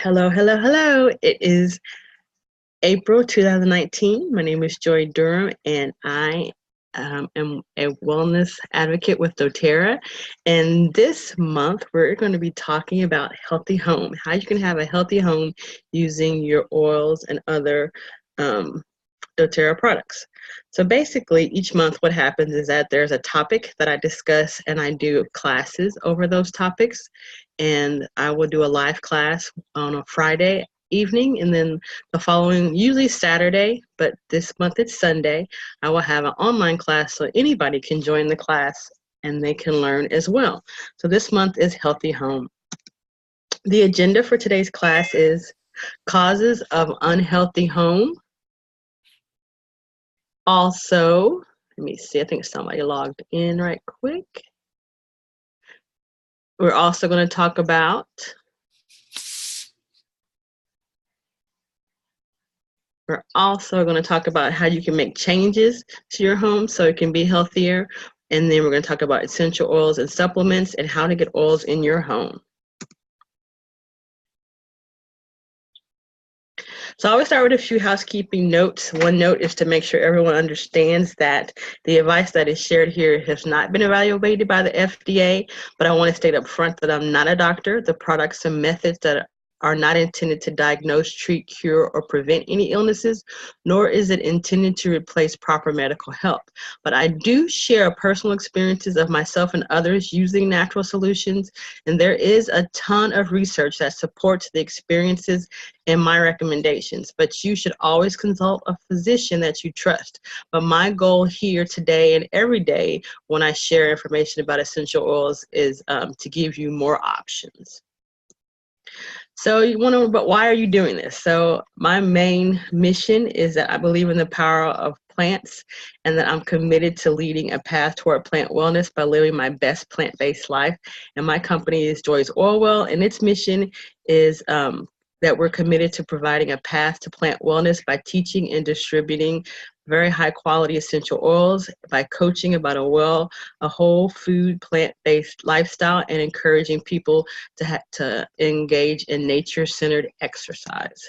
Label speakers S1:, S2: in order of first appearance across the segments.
S1: Hello, hello, hello. It is April 2019. My name is Joy Durham, and I am a wellness advocate with doTERRA. And this month, we're going to be talking about healthy home, how you can have a healthy home using your oils and other doTERRA products. So basically, each month what happens is that there's a topic that I discuss, and I do classes over those topics. And I will do a live class on a Friday evening, and then the following, usually Saturday, but this month it's Sunday, I will have an online class so anybody can join the class and they can learn as well. So this month is Healthy Home. The agenda for today's class is causes of unhealthy home. Also, let me see, I think somebody logged in right quick. We're also going to talk about how you can make changes to your home so it can be healthier. And then we're going to talk about essential oils and supplements and how to get oils in your home. So I always start with a few housekeeping notes. One note is to make sure everyone understands that the advice that is shared here has not been evaluated by the FDA, but I want to state up front that I'm not a doctor. The products and methods that are not intended to diagnose, treat, cure, or prevent any illnesses, nor is it intended to replace proper medical help. But I do share personal experiences of myself and others using natural solutions, and there is a ton of research that supports the experiences and my recommendations, but you should always consult a physician that you trust. But my goal here today and every day when I share information about essential oils is to give you more options. So you wonder, but why are you doing this? So my main mission is that I believe in the power of plants and that I'm committed to leading a path toward plant wellness by living my best plant-based life. And my company is Joy's Oil Well, and its mission is that we're committed to providing a path to plant wellness by teaching and distributing very high quality essential oils, by coaching about a whole food plant-based lifestyle, and encouraging people to engage in nature-centered exercise.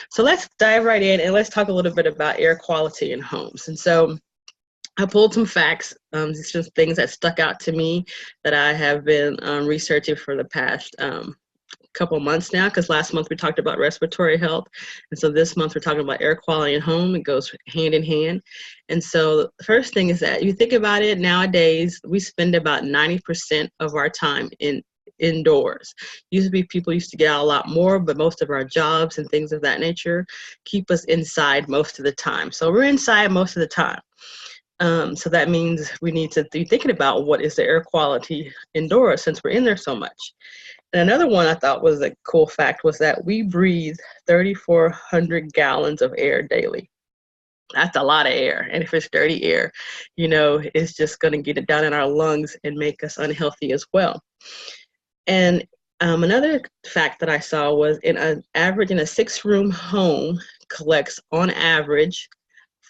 S1: So let's dive right in and let's talk a little bit about air quality in homes. And so I pulled some facts. It's just things that stuck out to me that I have been researching for the past couple months now, because last month we talked about respiratory health, and so this month we're talking about air quality in home. It goes hand in hand. And so the first thing is that you think about it, nowadays we spend about 90% of our time indoors. People used to get out a lot more, but most of our jobs and things of that nature keep us inside most of the time. So we're inside most of the time. So that means we need to be thinking about what is the air quality indoors since we're in there so much. And another one I thought was a cool fact was that we breathe 3,400 gallons of air daily. That's a lot of air. And if it's dirty air, it's just going to get it down in our lungs and make us unhealthy as well. And another fact that I saw was in a 6-room home collects on average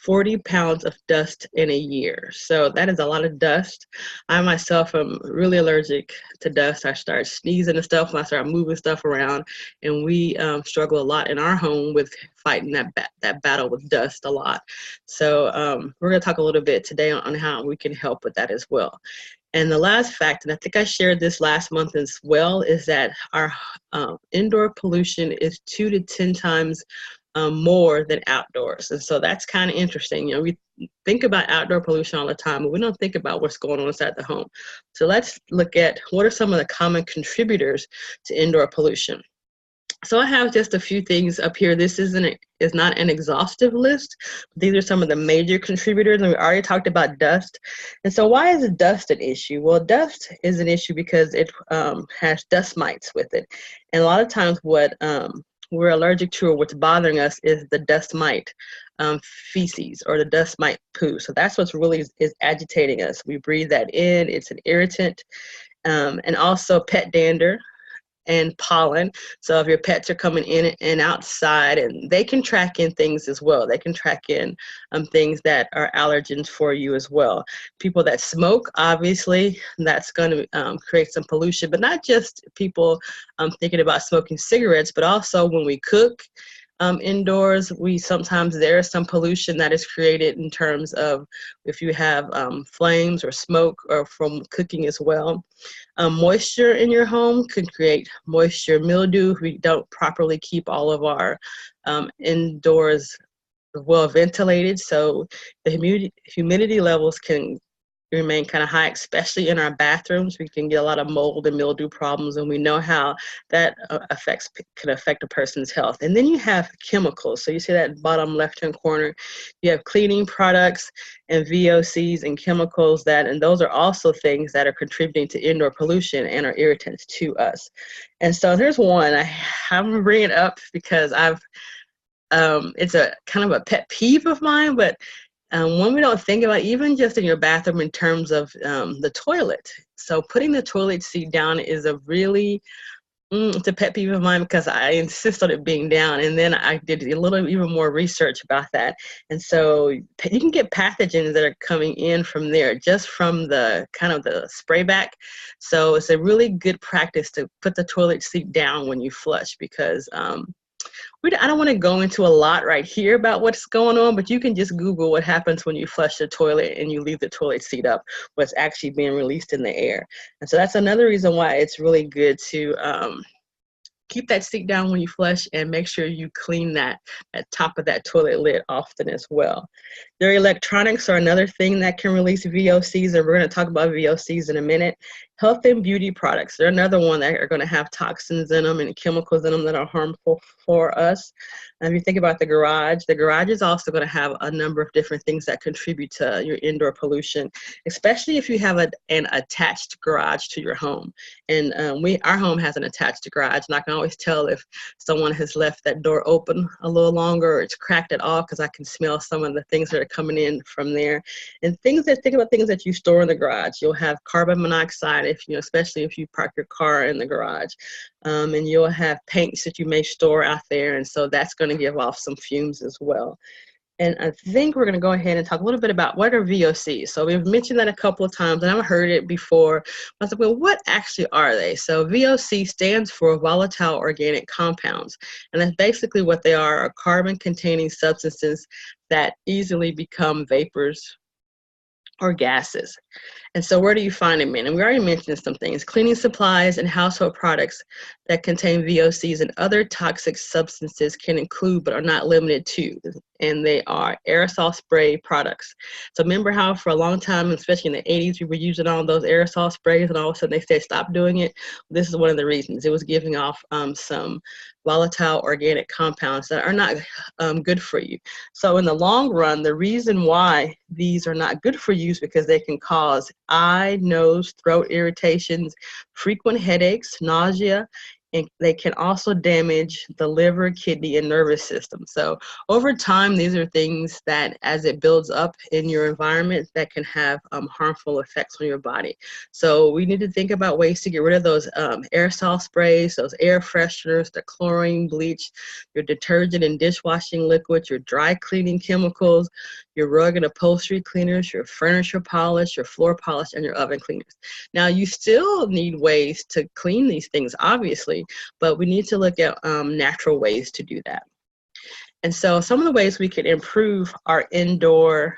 S1: 40 pounds of dust in a year. So that is a lot of dust. I myself am really allergic to dust. I start sneezing and stuff when I start moving stuff around, and we struggle a lot in our home with fighting that battle with dust a lot. So we're going to talk a little bit today on how we can help with that as well. And the last fact, and I think I shared this last month as well, is that our indoor pollution is 2 to 10 times more than outdoors. And so that's kind of interesting. We think about outdoor pollution all the time, but we don't think about what's going on inside the home. So let's look at what are some of the common contributors to indoor pollution. So I have just a few things up here. This is not an exhaustive list. These are some of the major contributors, and we already talked about dust. And so why is dust an issue? Well, dust is an issue because it has dust mites with it. And a lot of times what we're allergic to or what's bothering us is the dust mite feces or the dust mite poo. So that's what's really is agitating us. We breathe that in. It's an irritant. And also pet dander. and pollen. So if your pets are coming in and outside, and they can track in things as well. They can track in things that are allergens for you as well. People that smoke, obviously, that's going to create some pollution, but not just people thinking about smoking cigarettes, but also when we cook indoors, sometimes there is some pollution that is created in terms of if you have flames or smoke or from cooking as well. Moisture in your home can create moisture mildew if we don't properly keep all of our indoors well ventilated. So the humidity levels can remain kind of high, especially in our bathrooms. We can get a lot of mold and mildew problems, and we know how that can affect a person's health. And then you have chemicals. So you see that bottom left-hand corner, you have cleaning products and VOCs and chemicals and those are also things that are contributing to indoor pollution and are irritants to us. And so there's one, I'm gonna bring it up because it's a kind of a pet peeve of mine, but when we don't think about even just in your bathroom in terms of the toilet. So putting the toilet seat down is a really, it's a pet peeve of mine because I insist on it being down. And then I did a little even more research about that. And so you can get pathogens that are coming in from there, just from the kind of the spray back. So it's a really good practice to put the toilet seat down when you flush because I don't want to go into a lot right here about what's going on, but you can just Google what happens when you flush the toilet and you leave the toilet seat up, what's actually being released in the air. And so that's another reason why it's really good to keep that seat down when you flush and make sure you clean that top of that toilet lid often as well. Their electronics are another thing that can release VOCs, and we're going to talk about VOCs in a minute. Health and beauty products, they're another one that are going to have toxins in them and chemicals in them that are harmful for us. And if you think about the garage is also going to have a number of different things that contribute to your indoor pollution, especially if you have an attached garage to your home. And our home has an attached garage, and I can always tell if someone has left that door open a little longer or it's cracked at all because I can smell some of the things that are coming in from there. And think about things that you store in the garage. You'll have carbon monoxide, especially if you park your car in the garage. And you'll have paints that you may store out there, and so that's going to give off some fumes as well. And I think we're going to go ahead and talk a little bit about what are VOCs. So we've mentioned that a couple of times, and I've heard it before. I was like, well, what actually are they? So VOC stands for volatile organic compounds, and that's basically what they are carbon-containing substances that easily become vapors or gases. And so where do you find them in? And we already mentioned some things. Cleaning supplies and household products that contain VOCs and other toxic substances can include but are not limited to, and they are aerosol spray products. So remember how for a long time, especially in the 80s, we were using all those aerosol sprays and all of a sudden they said stop doing it? This is one of the reasons. It was giving off some volatile organic compounds that are not good for you. So in the long run, the reason why these are not good for you is because they can cause eye, nose, throat irritations, frequent headaches, nausea, and they can also damage the liver, kidney, and nervous system. So over time, these are things that as it builds up in your environment that can have harmful effects on your body. So we need to think about ways to get rid of those aerosol sprays, those air fresheners, the chlorine, bleach, your detergent and dishwashing liquids, your dry cleaning chemicals, your rug and upholstery cleaners, your furniture polish, your floor polish, and your oven cleaners. Now, you still need ways to clean these things, obviously, but we need to look at natural ways to do that. And so some of the ways we can improve our indoor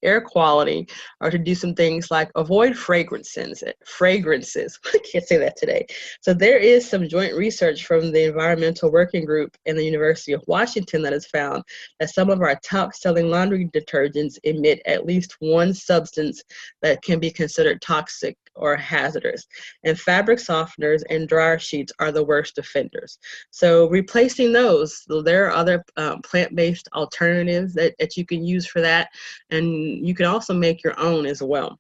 S1: air quality are to do some things like avoid fragrances. I can't say that today. So there is some joint research from the Environmental Working Group and the University of Washington that has found that some of our top selling laundry detergents emit at least one substance that can be considered toxic or hazardous. And fabric softeners and dryer sheets are the worst offenders. So replacing those, so there are other plant-based alternatives that you can use for that. And you can also make your own as well.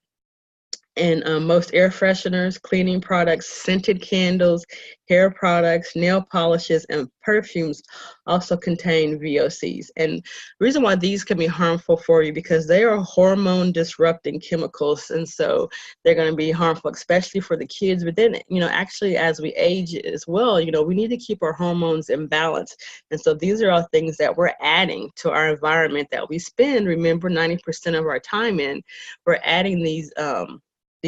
S1: And most air fresheners, cleaning products, scented candles, hair products, nail polishes, and perfumes also contain VOCs. And the reason why these can be harmful for you because they are hormone disrupting chemicals. And so they're going to be harmful, especially for the kids. But then, actually as we age as well, we need to keep our hormones in balance. And so these are all things that we're adding to our environment that we spend, remember, 90% of our time in. We're adding these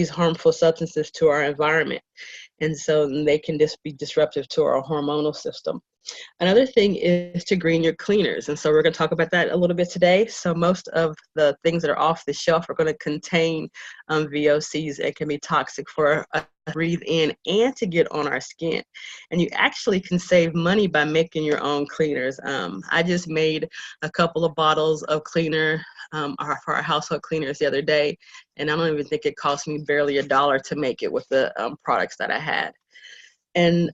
S1: harmful substances to our environment. And so they can just be disruptive to our hormonal system. Another thing is to green your cleaners. And so we're going to talk about that a little bit today. So most of the things that are off the shelf are going to contain VOCs and can be toxic for us to breathe in and to get on our skin. And you actually can save money by making your own cleaners. I just made a couple of bottles of cleaner for our household cleaners the other day. And I don't even think it cost me barely $1 to make it with the products that I had. And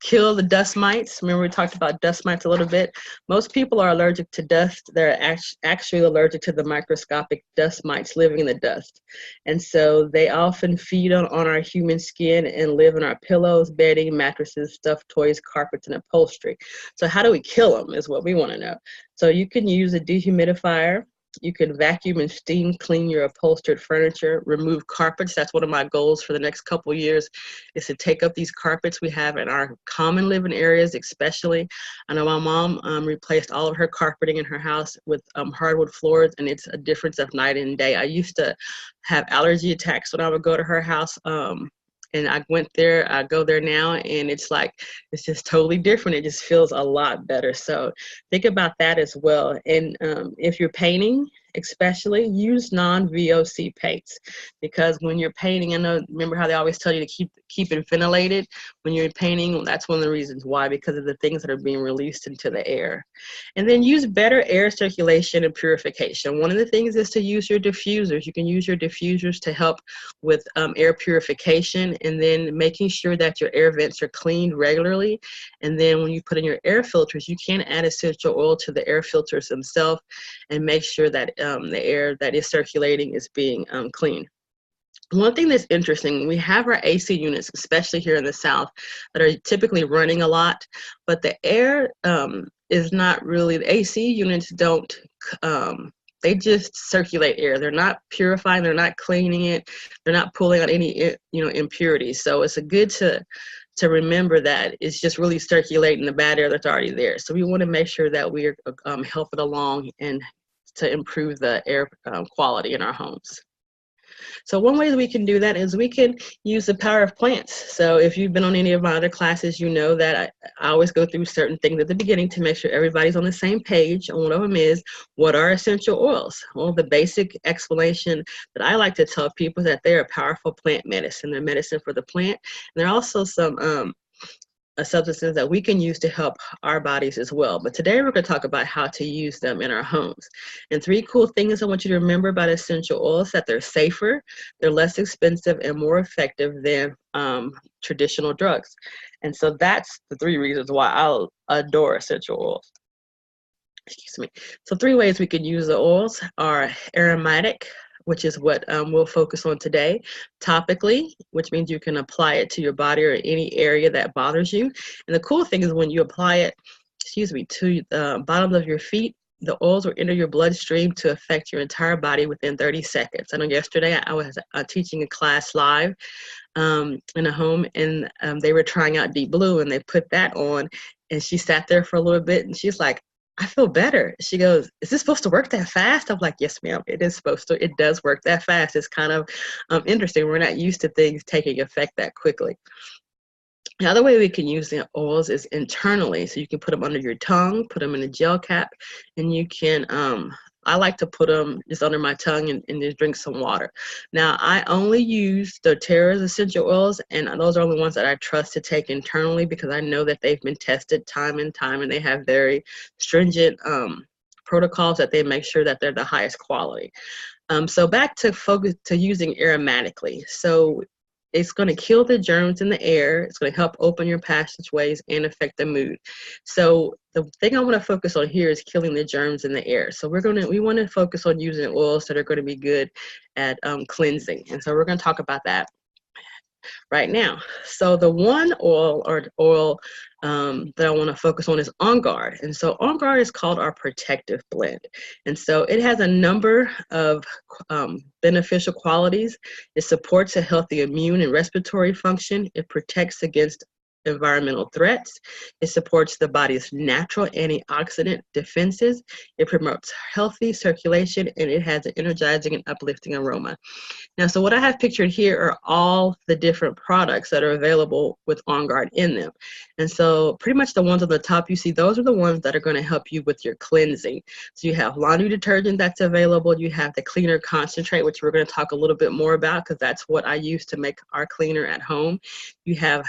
S1: kill the dust mites. Remember we talked about dust mites a little bit. Most people are allergic to dust. They're actually allergic to the microscopic dust mites living in the dust. And so they often feed on our human skin and live in our pillows, bedding, mattresses, stuffed toys, carpets, and upholstery. So how do we kill them is what we want to know. So you can use a dehumidifier. You can vacuum and steam clean your upholstered furniture, remove carpets. That's one of my goals for the next couple of years, is to take up these carpets we have in our common living areas, especially. I know my mom replaced all of her carpeting in her house with hardwood floors, and it's a difference of night and day. I used to have allergy attacks when I would go to her house. And I go there now, and it's just totally different. It just feels a lot better. So think about that as well. And if you're painting, especially, use non-VOC paints, because when you're painting, remember how they always tell you to keep it ventilated when you're painting? That's one of the reasons why, because of the things that are being released into the air. And then use better air circulation and purification. One of the things is to use your diffusers. You can use your diffusers to help with air purification, and then making sure that your air vents are cleaned regularly. And then when you put in your air filters, you can add essential oil to the air filters themselves and make sure that the air that is circulating is being clean. One thing that's interesting, we have our AC units, especially here in the South, that are typically running a lot, but the air is not really, the AC units don't, they just circulate air. They're not purifying, they're not cleaning it, they're not pulling out any impurities. So it's good to remember that it's just really circulating the bad air that's already there. So we want to make sure that we're helping along and to improve the air quality in our homes. So one way that we can do that is we can use the power of plants. So if you've been on any of my other classes, you know that I always go through certain things at the beginning to make sure everybody's on the same page. And one of them is, what are essential oils? Well, the basic explanation that I like to tell people is that they're a powerful plant medicine. They're medicine for the plant. And there are also some substances that we can use to help our bodies as well. But today we're going to talk about how to use them in our homes. And 3 cool things I want you to remember about essential oils: that they're safer, they're less expensive, and more effective than traditional drugs. And so that's the 3 reasons why I adore essential oils. Excuse me. So 3 ways we can use the oils are aromatic, which is what we'll focus on today; topically, which means you can apply it to your body or any area that bothers you. And the cool thing is when you apply it, to the bottoms of your feet, the oils will enter your bloodstream to affect your entire body within 30 seconds. I know yesterday I was teaching a class live in a home, and they were trying out Deep Blue, and they put that on, and she sat there for a little bit, and she's like, I feel better. She goes, is this supposed to work that fast? I'm like, yes, ma'am, it is supposed to. It does work that fast. It's kind of interesting. We're not used to things taking effect that quickly. The other way we can use the oils is internally. So you can put them under your tongue, put them in a gel cap, and you can, I like to put them just under my tongue and just drink some water. Now, I only use doTERRA's essential oils, and those are only ones that I trust to take internally because I know that they've been tested time and time, and they have very stringent protocols that they make sure that they're the highest quality. So back to using aromatically. So it's going to kill the germs in the air. It's going to help open your passageways and affect the mood. So the thing I want to focus on here is killing the germs in the air. So we want to focus on using oils that are going to be good at cleansing. And so we're going to talk about that right now. So the one oil that I want to focus on is On Guard. And so On Guard is called our protective blend. And so it has a number of beneficial qualities. It supports a healthy immune and respiratory function. It protects against environmental threats. It supports the body's natural antioxidant defenses. It promotes healthy circulation, and it has an energizing and uplifting aroma. Now, so what I have pictured here are all the different products that are available with On Guard in them. And so pretty much the ones on the top you see, those are the ones that are going to help you with your cleansing. So you have laundry detergent that's available. You have the cleaner concentrate, which we're going to talk a little bit more about because that's what I use to make our cleaner at home. You have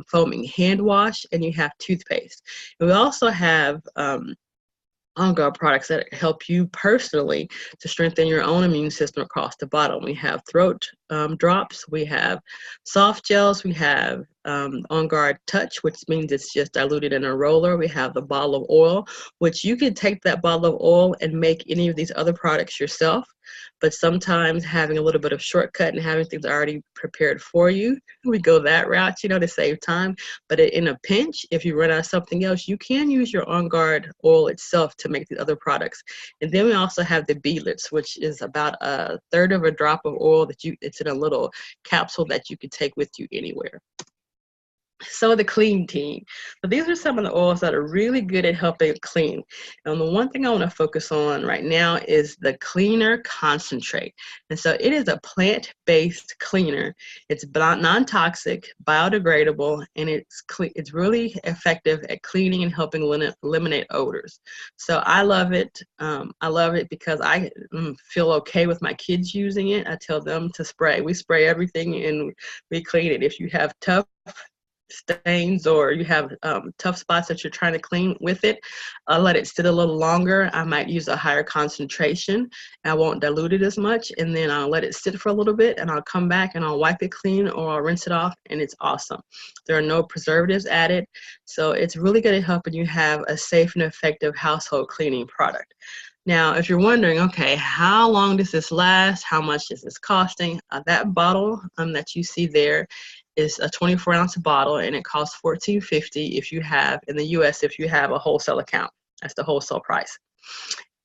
S1: foaming hand wash, and you have toothpaste. And we also have On Guard products that help you personally to strengthen your own immune system across the bottom. We have throat drops, we have soft gels, we have On Guard Touch, which means it's just diluted in a roller. We have the bottle of oil, which you can take that bottle of oil and make any of these other products yourself. But sometimes having a little bit of shortcut and having things already prepared for you, we go that route, to save time. But in a pinch, if you run out of something else, you can use your On Guard oil itself to make these other products. And then we also have the beadlets, which is about 1/3 of a drop of oil it's in a little capsule that you can take with you anywhere. So the clean team. So these are some of the oils that are really good at helping clean. And the one thing I want to focus on right now is the cleaner concentrate. And so it is a plant-based cleaner. It's non-toxic, biodegradable, and it's really effective at cleaning and helping eliminate odors. So I love it. I love it because I feel okay with my kids using it. I tell them to spray. We spray everything and we clean it. If you have tough stains or you have tough spots that you're trying to clean with it, I'll let it sit a little longer. I might use a higher concentration. I won't dilute it as much, and then I'll let it sit for a little bit, and I'll come back and I'll wipe it clean or I'll rinse it off, and it's awesome. There are no preservatives added, so it's really good at helping you have a safe and effective household cleaning product. Now, if you're wondering, okay, how long does this last? How much is this costing? That bottle that you see there is a 24-ounce bottle, and it costs $14.50 if you have, in the US, if you have a wholesale account. That's the wholesale price.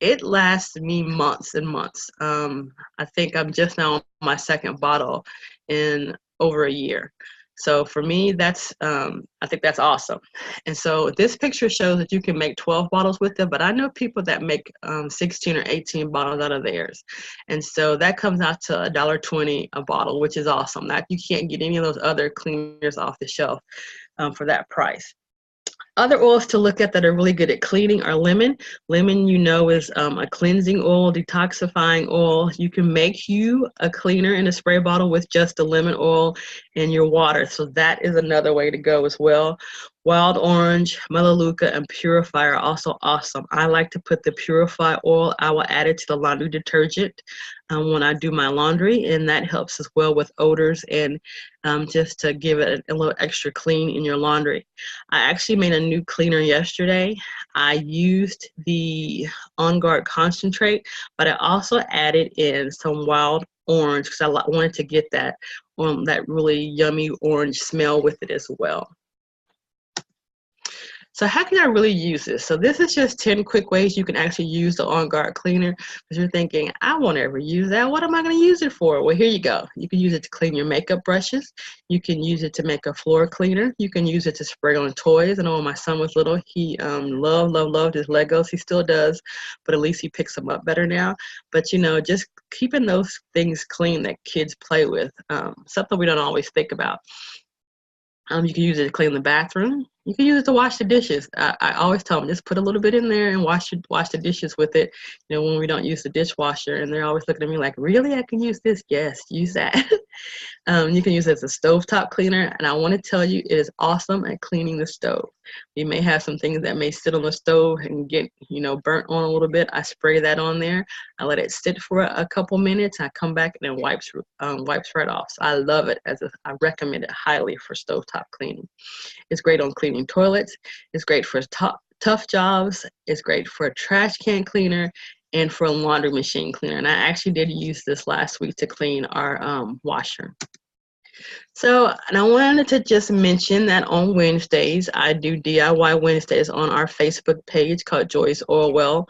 S1: It lasts me months and months. I think I'm just now on my second bottle in over a year. So for me, I think that's awesome. And so this picture shows that you can make 12 bottles with it, but I know people that make 16 or 18 bottles out of theirs. And so that comes out to $1.20 a bottle, which is awesome. You can't get any of those other cleaners off the shelf for that price. Other oils to look at that are really good at cleaning are lemon. Lemon, is a cleansing oil, detoxifying oil. You can make you a cleaner in a spray bottle with just the lemon oil and your water. So that is another way to go as well. Wild orange, melaleuca, and purify are also awesome. I like to put the purify oil. I will add it to the laundry detergent when I do my laundry, and that helps as well with odors and just to give it a little extra clean in your laundry. I actually made a new cleaner yesterday. I used the On Guard concentrate, but I also added in some wild orange because I wanted to get that really yummy orange smell with it as well. So how can I really use this? So this is just 10 quick ways you can actually use the On Guard cleaner. Because you're thinking, I won't ever use that. What am I going to use it for? Well, here you go. You can use it to clean your makeup brushes. You can use it to make a floor cleaner. You can use it to spray on toys. I know when my son was little, he loved his Legos. He still does, but at least he picks them up better now. But just keeping those things clean that kids play with, something we don't always think about. You can use it to clean the bathroom. You can use it to wash the dishes. I always tell them, just put a little bit in there and wash the dishes with it. You know, when we don't use the dishwasher, and they're always looking at me like, really? I can use this? Yes, use that. You can use it as a stovetop cleaner, and I want to tell you, it is awesome at cleaning the stove. You may have some things that may sit on the stove and get, you know, burnt on a little bit. I spray that on there. I let it sit for a couple minutes. I come back and it wipes right off. So I love it. I recommend it highly for stovetop cleaning. It's great on cleaning toilets. It's great for tough jobs. It's great for a trash can cleaner and for a laundry machine cleaner. And I actually did use this last week to clean our washer. So, and I wanted to just mention that on Wednesdays, I do DIY Wednesdays on our Facebook page called Joy's Oil Well.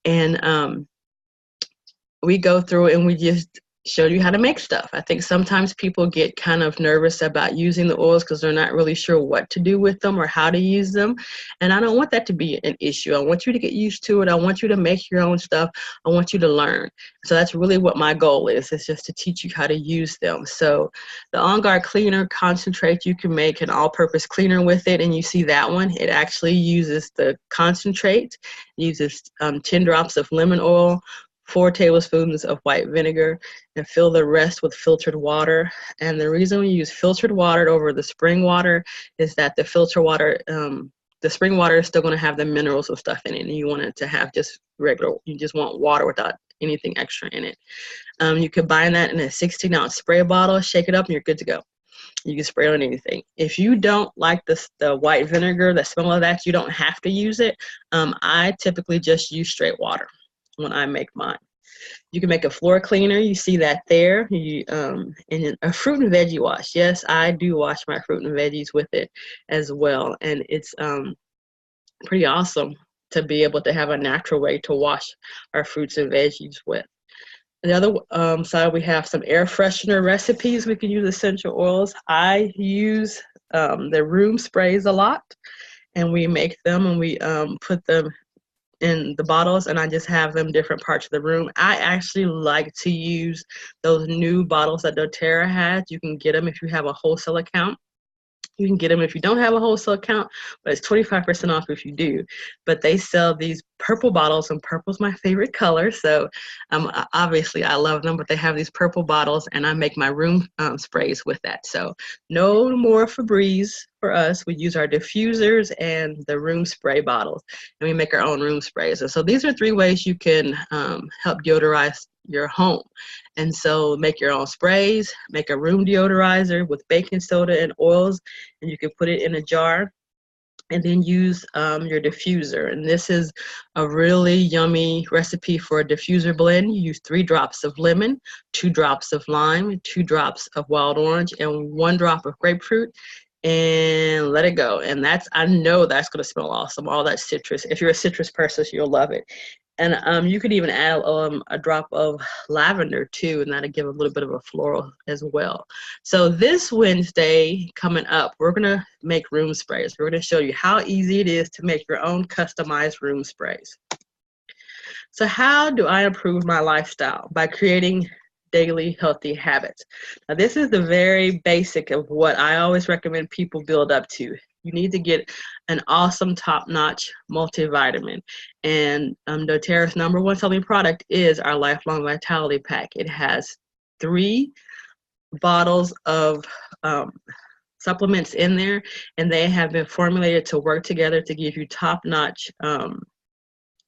S1: And we go through and we just show you how to make stuff. I think sometimes people get kind of nervous about using the oils because they're not really sure what to do with them or how to use them. And I don't want that to be an issue. I want you to get used to it. I want you to make your own stuff. I want you to learn. So that's really what my goal is. It's just to teach you how to use them. So the On Guard Cleaner Concentrate, you can make an all-purpose cleaner with it. And you see that one, it actually uses the concentrate, uses 10 drops of lemon oil, 4 tablespoons of white vinegar, and fill the rest with filtered water. And the reason we use filtered water over the spring water is that the filter water, the spring water is still going to have the minerals and stuff in it, and you want it to have just regular, you just want water without anything extra in it. You combine that in a 16-ounce spray bottle, shake it up, and you're good to go. You can spray on anything. If you don't like the white vinegar, the smell of that, you don't have to use it. I typically just use straight water when I make mine. You can make a floor cleaner. You see that there. And a fruit and veggie wash. Yes, I do wash my fruit and veggies with it as well. And it's pretty awesome to be able to have a natural way to wash our fruits and veggies with. On the other side, we have some air freshener recipes. We can use essential oils. I use the room sprays a lot, and we make them and we put them in the bottles, and I just have them different parts of the room. I actually like to use those new bottles that doTERRA has. You can get them if you have a wholesale account. You can get them if you don't have a wholesale account, but it's 25% off if you do. But they sell these purple bottles, and purple's my favorite color. So obviously I love them, but they have these purple bottles, and I make my room sprays with that. So no more Febreze for us. We use our diffusers and the room spray bottles, and we make our own room sprays. And so these are 3 ways you can help deodorize your home. And so make your own sprays, make a room deodorizer with baking soda and oils, and you can put it in a jar, and then use your diffuser. And this is a really yummy recipe for a diffuser blend. You use 3 drops of lemon, 2 drops of lime, 2 drops of wild orange, and 1 drop of grapefruit, and let it go. And I know that's going to smell awesome, all that citrus. If you're a citrus person, you'll love it. And you could even add a drop of lavender too, and that'll give a little bit of a floral as well. So this Wednesday coming up, we're gonna make room sprays. We're gonna show you how easy it is to make your own customized room sprays. So how do I improve my lifestyle? By creating daily healthy habits. Now this is the very basic of what I always recommend people build up to. You need to get an awesome top-notch multivitamin. And doTERRA's #1 selling product is our Lifelong Vitality Pack. It has 3 bottles of supplements in there, and they have been formulated to work together to give you top-notch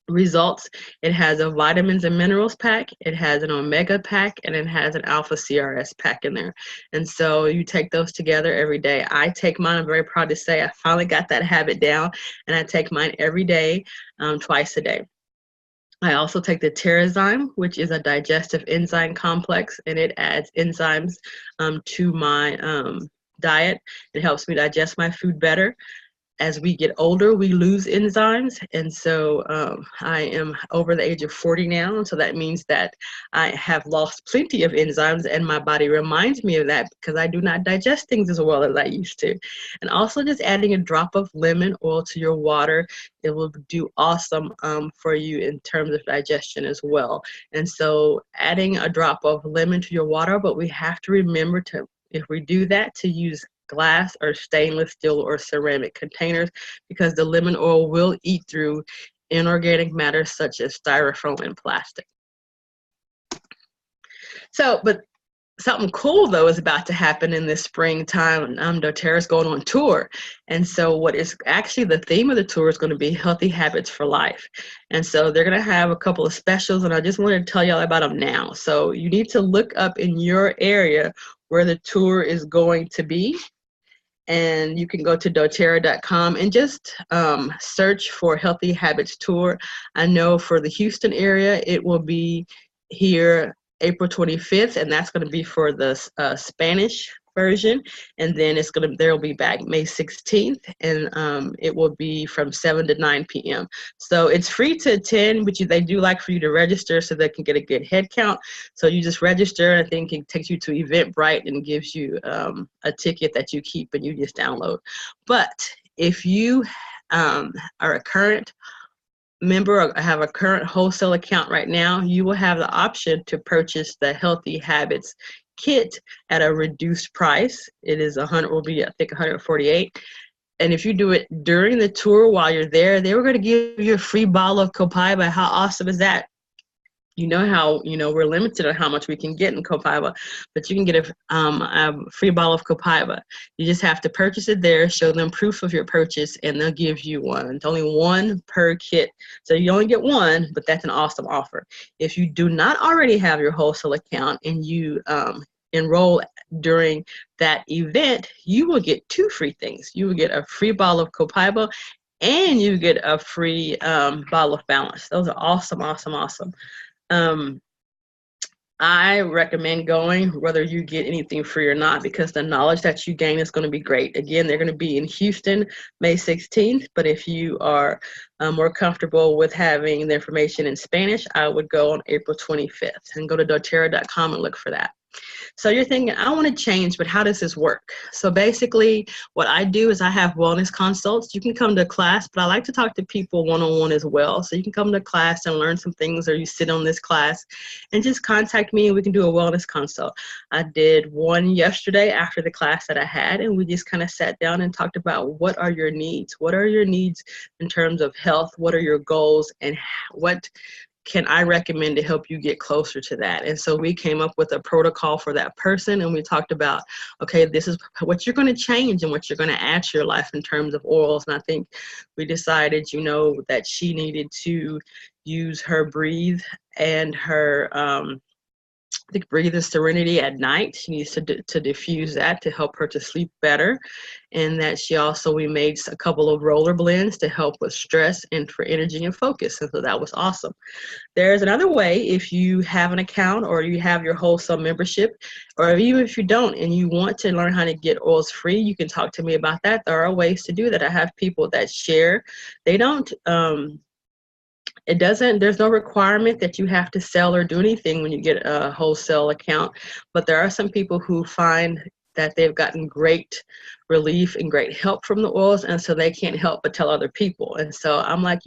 S1: results. It has a vitamins and minerals pack, it has an omega pack, and it has an alpha CRS pack in there. And so you take those together every day. I take mine. I'm very proud to say I finally got that habit down, and I take mine every day, twice a day. I also take the Terrazyme, which is a digestive enzyme complex, and it adds enzymes to my diet. It helps me digest my food better. As we get older, we lose enzymes, and so I am over the age of 40 now, and so that means that I have lost plenty of enzymes, and my body reminds me of that because I do not digest things as well as I used to. And also just adding a drop of lemon oil to your water, it will do awesome for you in terms of digestion as well. And so adding a drop of lemon to your water, but we have to remember to, if we do that, to use glass or stainless steel or ceramic containers, because the lemon oil will eat through inorganic matter such as styrofoam and plastic. So, but something cool though is about to happen in this springtime. doTERRA's going on tour, and so what is actually the theme of the tour is going to be healthy habits for life. And so they're going to have a couple of specials, and I just wanted to tell y'all about them now. So you need to look up in your area where the tour is going to be, and you can go to doTERRA.com and just search for Healthy Habits Tour. I know for the Houston area it will be here April 25th, and that's going to be for the Spanish version, and then they'll be back May 16th, and it will be from 7 to 9 p.m. So it's free to attend, but they do like for you to register so they can get a good head count. So you just register, and I think it takes you to Eventbrite and gives you a ticket that you keep and you just download. But if you are a current member or have a current wholesale account right now, you will have the option to purchase the Healthy Habits kit at a reduced price. It is will be, I think, $148. And if you do it during the tour while you're there, they were going to give you a free bottle of Copaiba. How awesome is that? You know how, we're limited on how much we can get in Copaiba, but you can get a free bottle of Copaiba. You just have to purchase it there, show them proof of your purchase, and they'll give you one. It's only one per kit. So you only get one, but that's an awesome offer. If you do not already have your wholesale account and you enroll during that event, you will get 2 free things. You will get a free bottle of Copaiba, and you get a free bottle of Balance. Those are awesome, awesome, awesome. I recommend going whether you get anything free or not, because the knowledge that you gain is going to be great. Again, they're going to be in Houston May 16th, but if you are more comfortable with having the information in Spanish, I would go on April 25th and go to doTERRA.com and look for that. So you're thinking, I want to change, but how does this work? So basically what I do is I have wellness consults. You can come to class, but I like to talk to people one-on-one as well. So you can come to class and learn some things, or you sit on this class and just contact me and we can do a wellness consult. I did one yesterday after the class that I had, and we just kind of sat down and talked about what are your needs? What are your needs in terms of health? What are your goals? And what can I recommend to help you get closer to that? And so we came up with a protocol for that person, and we talked about, okay, this is what you're going to change and what you're going to add to your life in terms of oils. And I think we decided, that she needed to use her Breathe and her Breathe and Serenity at night. She needs to diffuse that to help her to sleep better. And that we made a couple of roller blends to help with stress and for energy and focus. And so that was awesome. There's another way, if you have an account or you have your wholesale membership, or even if you don't and you want to learn how to get oils free, you can talk to me about that. There are ways to do that. I have people that share. They don't, there's no requirement that you have to sell or do anything when you get a wholesale account, but there are some people who find that they've gotten great relief and great help from the oils, and so they can't help but tell other people. And so I'm like,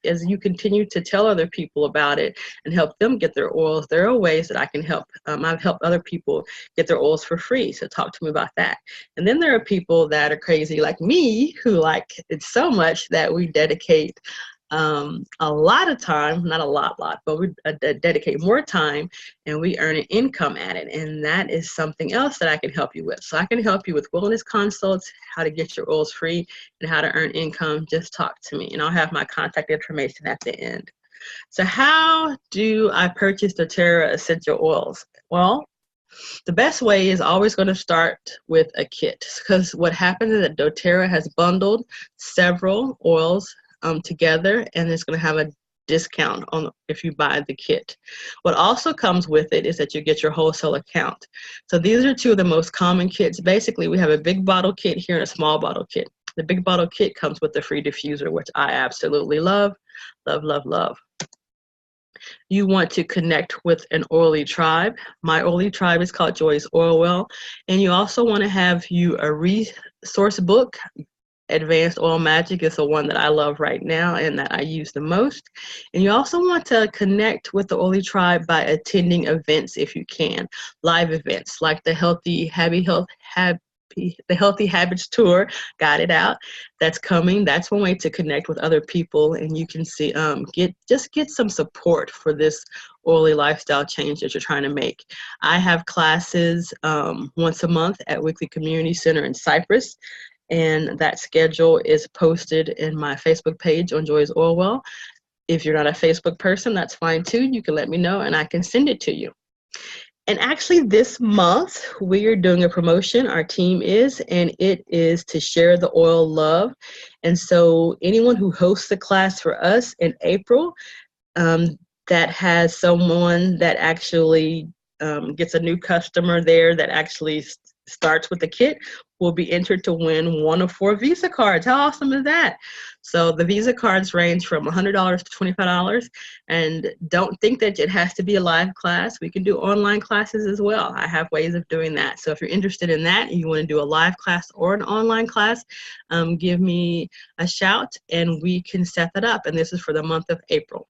S1: as you continue to tell other people about it and help them get their oils, there are ways that I can help. I've helped other people get their oils for free, so talk to me about that. And then there are people that are crazy like me who like it so much that we dedicate a lot of time, not a lot, but we dedicate more time and we earn an income at it. And that is something else that I can help you with. So I can help you with wellness consults, how to get your oils free, and how to earn income. Just talk to me, and I'll have my contact information at the end. So how do I purchase doTERRA essential oils? Well, the best way is always going to start with a kit, because what happens is that doTERRA has bundled several oils together, and it's going to have a discount on if you buy the kit. What also comes with it is that you get your wholesale account. So these are 2 of the most common kits. Basically, we have a big bottle kit here and a small bottle kit. The big bottle kit comes with the free diffuser, which I absolutely love, love, love, love. You want to connect with an oily tribe. My oily tribe is called Joy's Oil Well, and you also want to have a resource book. Advanced Oil Magic is the one that I love right now and that I use the most. And you also want to connect with the Oily Tribe by attending events if you can. Live events like the Healthy the Healthy Habits Tour, got it out. That's coming. That's one way to connect with other people, and you can see get some support for this oily lifestyle change that you're trying to make. I have classes once a month at Weekly Community Center in Cypress, and that schedule is posted in my Facebook page on Joy's Oil Well. If you're not a Facebook person, that's fine too. You can let me know and I can send it to you. And actually this month we are doing a promotion, our team is, and it is to share the oil love. And so anyone who hosts a class for us in April that has someone that actually gets a new customer there that actually starts with the kit will be entered to win one of 4 Visa cards. How awesome is that? So the Visa cards range from $100 to $25, and don't think that it has to be a live class. We can do online classes as well. I have ways of doing that. So if you're interested in that and you want to do a live class or an online class, give me a shout and we can set that up. And this is for the month of April.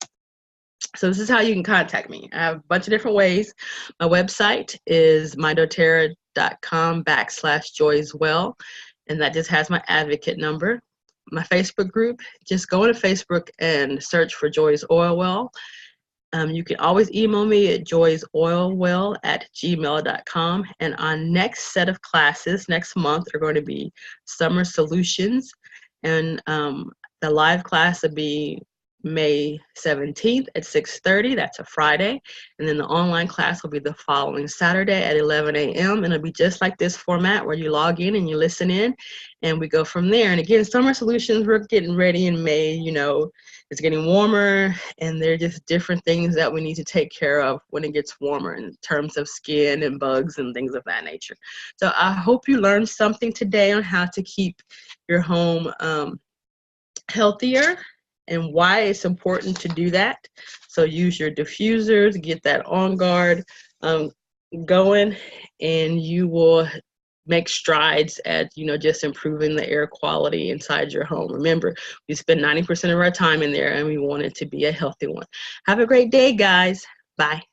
S1: So this is how you can contact me. I have a bunch of different ways. My website is mydoterra.com/joyswell, and that just has my advocate number. My Facebook group, just go into Facebook and search for Joy's Oil Well. You can always email me at joysoilwell@gmail.com. And our next set of classes next month are going to be Summer Solutions, and the live class will be May 17th at 6:30. That's a Friday. And then the online class will be the following Saturday at 11 a.m. And it'll be just like this format where you log in and you listen in and we go from there. And again, Summer Solutions, we're getting ready in May. You know, it's getting warmer and there are just different things that we need to take care of when it gets warmer in terms of skin and bugs and things of that nature. So I hope you learned something today on how to keep your home healthier and why it's important to do that. So use your diffusers, get that On Guard going, and you will make strides at, you know, just improving the air quality inside your home. Remember, we spend 90% of our time in there and we want it to be a healthy one. Have a great day, guys. Bye.